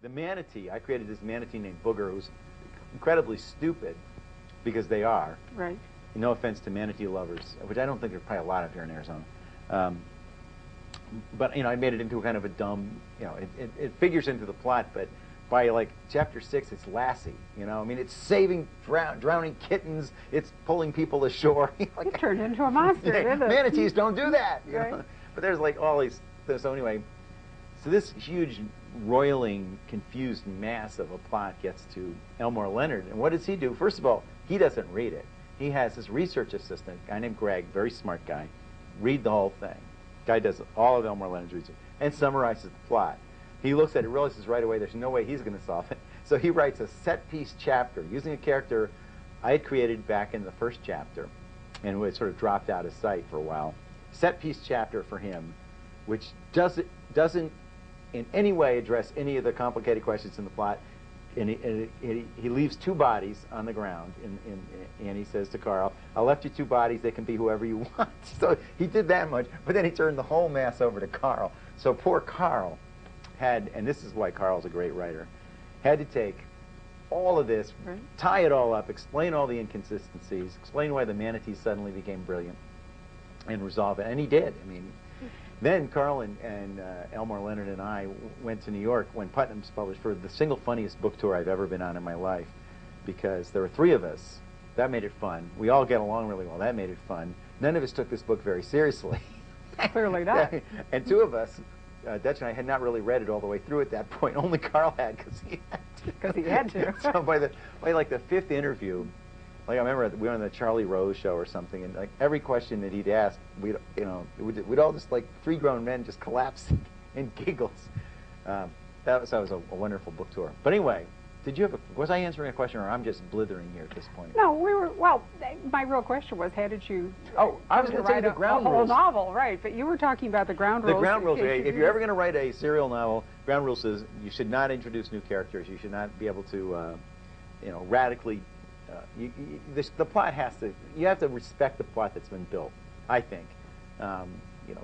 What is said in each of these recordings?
the manatee, I created this manatee named Booger, who's incredibly stupid, because they are. Right. No offense to manatee lovers, which I don't think there's probably a lot of here in Arizona. But, you know, I made it into a kind of a dumb, you know, it figures into the plot, but by, like, chapter 6, it's Lassie, you know? I mean, it's saving drowning kittens, it's pulling people ashore. Like, it turned into a monster, didn't it? Manatees don't do that, you right. know? But there's, like, all these, so anyway, so this huge, roiling, confused mass of a plot gets to Elmore Leonard, and what does he do? First of all, he doesn't read it. He has his research assistant, a guy named Greg, very smart guy, read the whole thing. Guy does all of Elmore Leonard's research and summarizes the plot. He looks at it, realizes right away there's no way he's going to solve it. So he writes a set-piece chapter using a character I had created back in the first chapter and it sort of dropped out of sight for a while. Set-piece chapter for him, which doesn't in any way address any of the complicated questions in the plot. And he leaves 2 bodies on the ground, and he says to Carl, I left you 2 bodies, they can be whoever you want. So he did that much, but then he turned the whole mass over to Carl. So poor Carl had, and this is why Carl's a great writer, had to take all of this, right, tie it all up, explain all the inconsistencies, explain why the manatees suddenly became brilliant, and resolve it. And he did. I mean, then Carl and Elmore Leonard and I went to New York when Putnam's published for the single funniest book tour I've ever been on in my life, because there were 3 of us. That made it fun. We all get along really well. That made it fun. None of us took this book very seriously. Clearly not. And 2 of us, Dutch and I, had not really read it all the way through at that point. Only Carl had, because he had to. Because he had to. So by like the 5th interview, like I remember we were on the Charlie Rose show or something, and like every question that he'd ask, we'd all just, like 3 grown men just collapse in giggles. That was a wonderful book tour. But anyway, was I answering a question, or I'm just blithering here at this point? No, well, my real question was, how did you I was going to say the ground rules. A whole novel, right, but you were talking about the ground rules. The ground rules, if you're ever going to write a serial novel, ground rule says you should not introduce new characters, you should not be able to, radically, the plot you have to respect the plot that's been built, I think.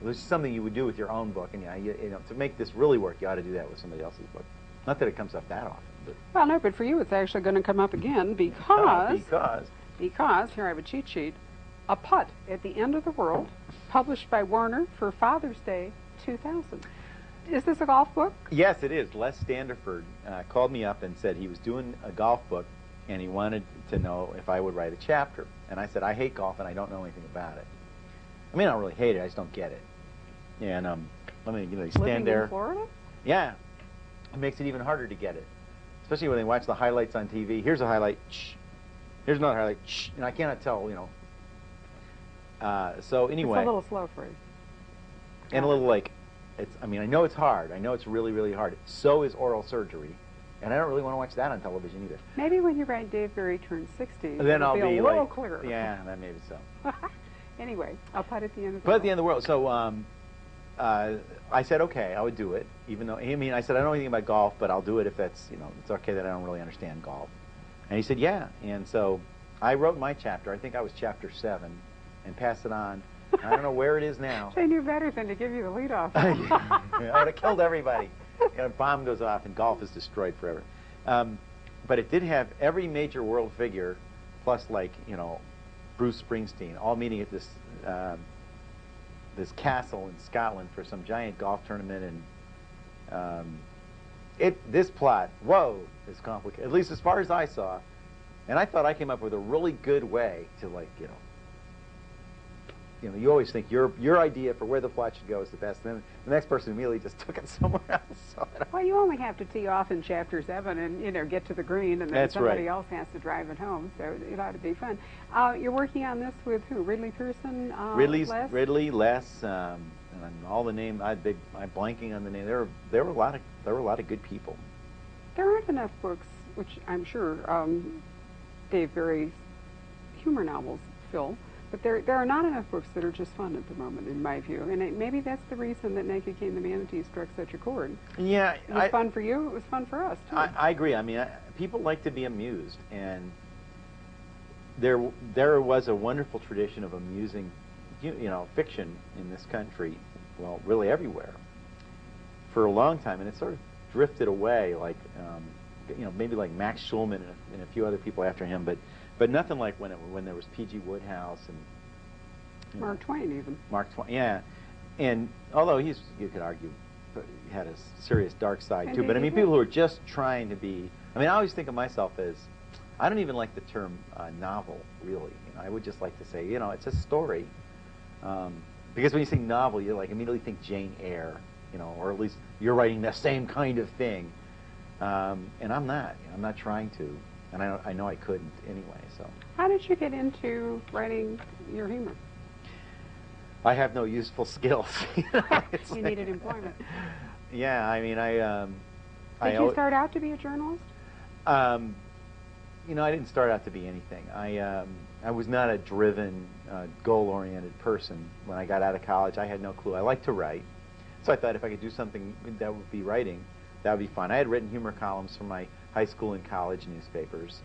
There's something you would do with your own book, and to make this really work, you ought to do that with somebody else's book. Not that it comes up that often. But well, no, but for you it's actually going to come up again because here I have a cheat sheet. A Putt at the End of the World, published by Warner for Father's Day 2000. Is this a golf book? Yes, it is. Les Standiford called me up and said he was doing a golf book, and he wanted to know if I would write a chapter. And I said, I hate golf and I don't know anything about it. I mean, I don't really hate it, I just don't get it. And stand Living there. In Florida? Yeah. It makes it even harder to get it. Especially when they watch the highlights on TV. Here's a highlight, shh. Here's another highlight, shh. And I cannot tell, So anyway. It's a little slow for you. And a little like, I know it's hard. I know it's really, really hard. So is oral surgery. And I don't really want to watch that on television either. Maybe when you write Dave Barry turns 60, then I'll be a little clearer. Yeah, that maybe so. Anyway, I'll put at the end of the world. At the end of the world. So I said, okay, I would do it. Even though, I said, I don't know anything about golf, but I'll do it if that's, it's okay that I don't really understand golf. And he said, yeah. And so I wrote my chapter. I think I was chapter 7, and passed it on. I don't know where it is now. They knew better than to give you the lead off. I would have killed everybody. A bomb goes off and golf is destroyed forever. But it did have every major world figure, plus Bruce Springsteen, all meeting at this this castle in Scotland for some giant golf tournament, and this plot, whoa, is complicated. At least as far as I saw, and I thought I came up with a really good way to you always think your idea for where the plot should go is the best. Then the next person immediately just took it somewhere else. So well, you only have to tee off in chapter 7 and get to the green, and then somebody else has to drive it home. So it ought to be fun. You're working on this with who? Ridley Pearson? Ridley, Les, and all the names. I'm blanking on the name. There were a lot of good people. There aren't enough books, which I'm sure Dave Barry's humor novels fill. But there are not enough books that are just fun at the moment, in my view. And maybe that's the reason that Naked King the Manatee struck such a chord. Yeah. It was fun for you. It was fun for us, too. I agree. People like to be amused. And there was a wonderful tradition of amusing, fiction in this country, well, really everywhere, for a long time. And it sort of drifted away, like maybe like Max Schulman and a few other people after him, but nothing like when there was P.G. Wodehouse and Mark Twain even. Mark Twain, yeah. And although you could argue, he had a serious dark side too. But I mean, people who are just trying to be. I mean, I always think of myself as, I don't even like the term novel, really. I would just like to say, it's a story. Because when you say novel, you immediately think Jane Eyre, or at least you're writing the same kind of thing. And I'm not. I'm not trying to. And I know I couldn't anyway. So. How did you get into writing your humor? I have no useful skills. You needed employment. Yeah, I mean, Did you start out to be a journalist? I didn't start out to be anything. I was not a driven, goal-oriented person. When I got out of college, I had no clue. I liked to write, so I thought if I could do something that would be writing, that would be fun. I had written humor columns for my high school and college newspapers.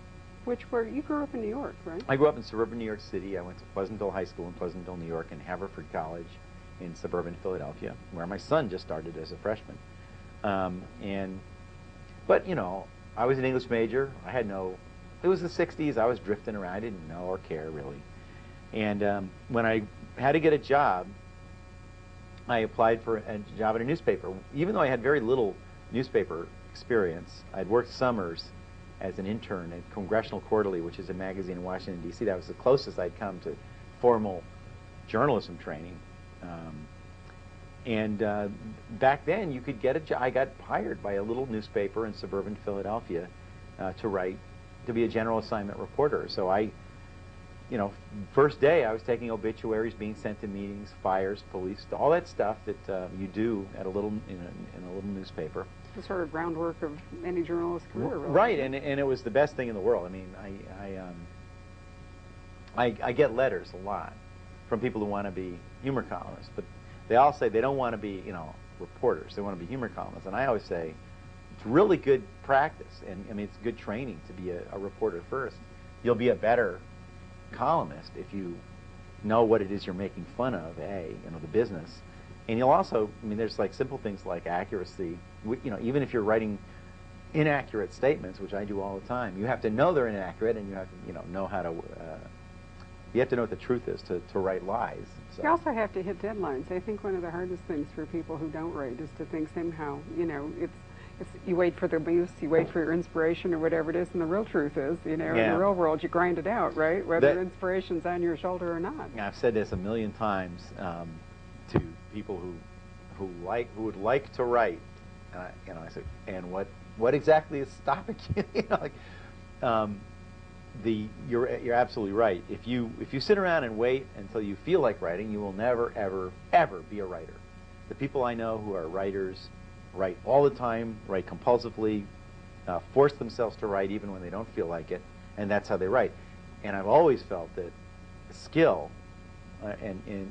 You grew up in New York, right? I grew up in suburban New York City. I went to Pleasantville High School in Pleasantville, New York, and Haverford College in suburban Philadelphia, where my son just started as a freshman. But I was an English major. It was the 60s. I was drifting around. I didn't know or care, really. And when I had to get a job, I applied for a job at a newspaper. Even though I had very little newspaper experience, I'd worked summers as an intern at Congressional Quarterly, which is a magazine in Washington, D.C. That was the closest I'd come to formal journalism training. Back then, you could get a job. I got hired by a little newspaper in suburban Philadelphia to be a general assignment reporter. So first day I was taking obituaries, being sent to meetings, fires, police, all that stuff that you do at in a little newspaper. The sort of groundwork of any journalist's career, really. Right, and it was the best thing in the world. I mean, I get letters a lot from people who want to be humor columnists, but they all say they don't want to be reporters. They want to be humor columnists, and I always say it's really good practice, and I mean it's good training to be a reporter first. You'll be a better columnist if you know what it is you're making fun of, the business. And you'll also, there's simple things like accuracy. Even if you're writing inaccurate statements, which I do all the time, you have to know they're inaccurate, and you have to, know how to. You have to know what the truth is to write lies. So. You also have to hit deadlines. I think one of the hardest things for people who don't write is to think somehow, it's you wait for the muse, you wait for your inspiration or whatever it is, and the real truth is, in the real world, you grind it out, right? Whether inspiration's on your shoulder or not. I've said this a million times to people who would like to write, and I said, and what exactly is stopping you? You're absolutely right. If you sit around and wait until you feel like writing, you will never ever be a writer. The people I know who are writers write all the time, write compulsively, force themselves to write even when they don't feel like it, and that's how they write. And I've always felt that skill and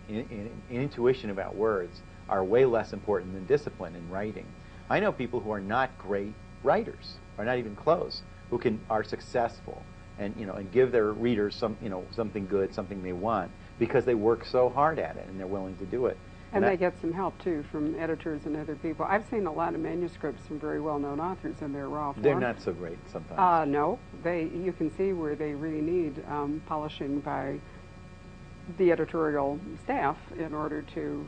intuition about words are way less important than discipline in writing. I know people who are not great writers, are not even close, who are successful and give their readers something good, something they want, because they work so hard at it and they're willing to do it. And they get some help too from editors and other people. I've seen a lot of manuscripts from very well-known authors in their raw form. They're not so great sometimes. No, you can see where they really need polishing by the editorial staff in order to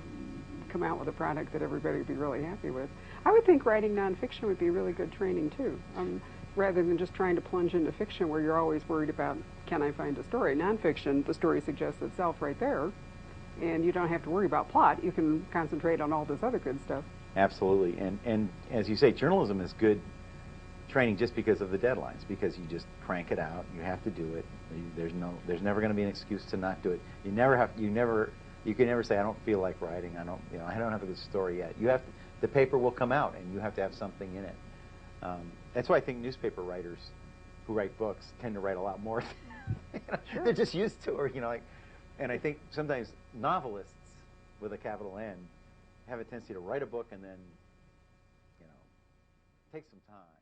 come out with a product that everybody would be really happy with. I would think writing nonfiction would be really good training too, rather than just trying to plunge into fiction where you're always worried about, can I find a story? Nonfiction, the story suggests itself right there, and you don't have to worry about plot. You can concentrate on all this other good stuff. Absolutely, and as you say, journalism is good training just because of the deadlines, because you just crank it out. You have to do it. There's never going to be an excuse to not do it. You can never say, I don't feel like writing. I don't have a good story yet. The paper will come out, and you have to have something in it. That's why I think newspaper writers who write books tend to write a lot more. Sure. They're just used to it, And I think sometimes novelists with a capital N have a tendency to write a book and then, take some time.